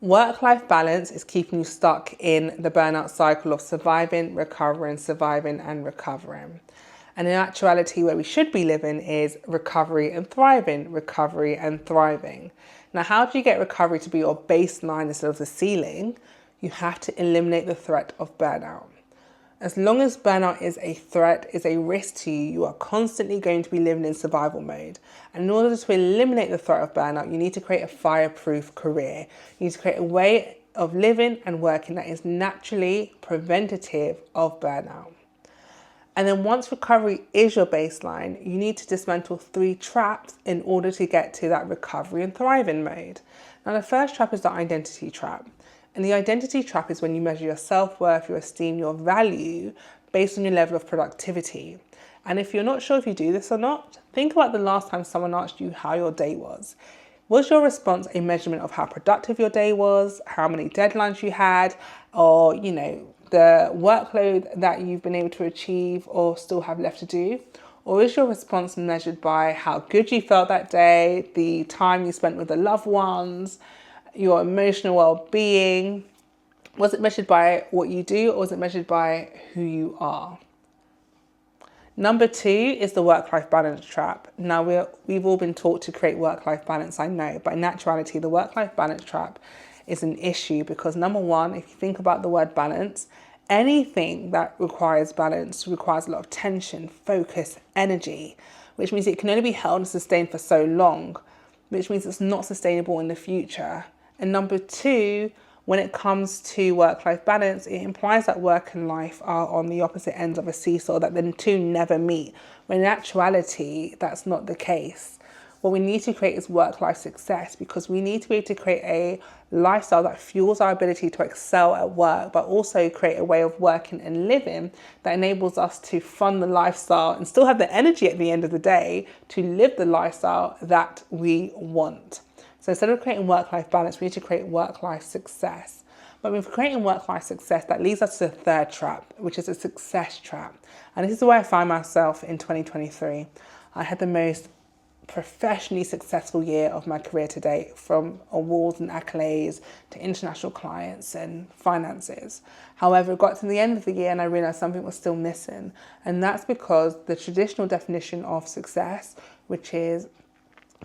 Work-life balance is keeping you stuck in the burnout cycle of surviving, recovering, surviving, and recovering. And in actuality, where we should be living is recovery and thriving, recovery and thriving. Now, how do you get recovery to be your baseline instead of the ceiling? You have to eliminate the threat of burnout. As long as burnout is a threat, is a risk to you, you are constantly going to be living in survival mode. And in order to eliminate the threat of burnout, you need to create a fireproof career. You need to create a way of living and working that is naturally preventative of burnout. And then once recovery is your baseline, you need to dismantle 3 traps in order to get to that recovery and thriving mode. Now, the first trap is the identity trap. And the identity trap is when you measure your self-worth, your esteem, your value based on your level of productivity. And if you're not sure if you do this or not, think about the last time someone asked you how your day was. Was your response a measurement of how productive your day was, how many deadlines you had, or, the workload that you've been able to achieve or still have left to do? Or is your response measured by how good you felt that day, the time you spent with the loved ones, your emotional well-being? Was it measured by what you do, or was it measured by who you are? Number 2 is the work-life balance trap. Now, we've all been taught to create work-life balance, I know, but in actuality, the work-life balance trap is an issue because, number 1, if you think about the word balance, anything that requires balance requires a lot of tension, focus, energy, which means it can only be held and sustained for so long, which means it's not sustainable in the future. And number 2, when it comes to work-life balance, it implies that work and life are on the opposite ends of a seesaw, that the two never meet, when in actuality, that's not the case. What we need to create is work-life success, because we need to be able to create a lifestyle that fuels our ability to excel at work, but also create a way of working and living that enables us to fund the lifestyle and still have the energy at the end of the day to live the lifestyle that we want. So instead of creating work-life balance, we need to create work-life success. But with creating work-life success, that leads us to the third trap, which is a success trap. And this is where I find myself in 2023. I had the most professionally successful year of my career to date, from awards and accolades to international clients and finances. However, it got to the end of the year and I realized something was still missing. And that's because the traditional definition of success, which is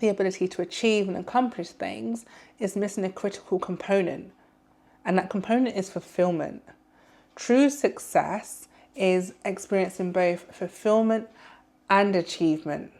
the ability to achieve and accomplish things, is missing a critical component. And that component is fulfillment. True success is experiencing both fulfillment and achievement,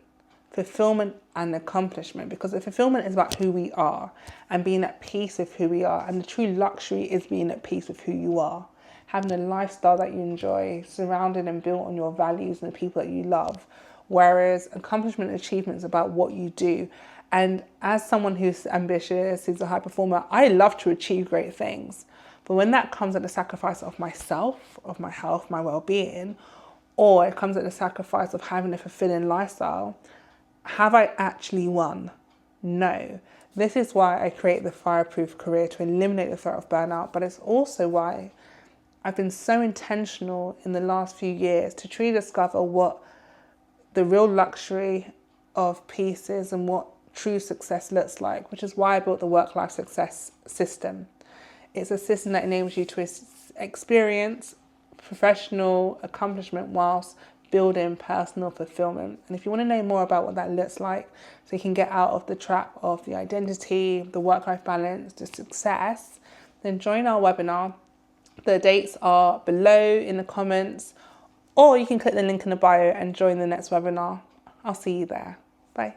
fulfillment and accomplishment, because the fulfillment is about who we are and being at peace with who we are. And the true luxury is being at peace with who you are, having a lifestyle that you enjoy, surrounded and built on your values and the people that you love. Whereas accomplishment and achievement is about what you do. And as someone who's ambitious, who's a high performer, I love to achieve great things. But when that comes at the sacrifice of myself, of my health, my well-being, or it comes at the sacrifice of having a fulfilling lifestyle, have I actually won? No. This is why I create the Fireproof Career, to eliminate the threat of burnout. But it's also why I've been so intentional in the last few years to truly discover what the real luxury of peace is and what true success looks like, which is why I built the work-life success system. It's a system that enables you to experience professional accomplishment whilst building personal fulfillment. And if you want to know more about what that looks like, so you can get out of the trap of the identity, the work-life balance, the success, then join our webinar. The dates are below in the comments, or you can click the link in the bio and join the next webinar. I'll see you there. Bye.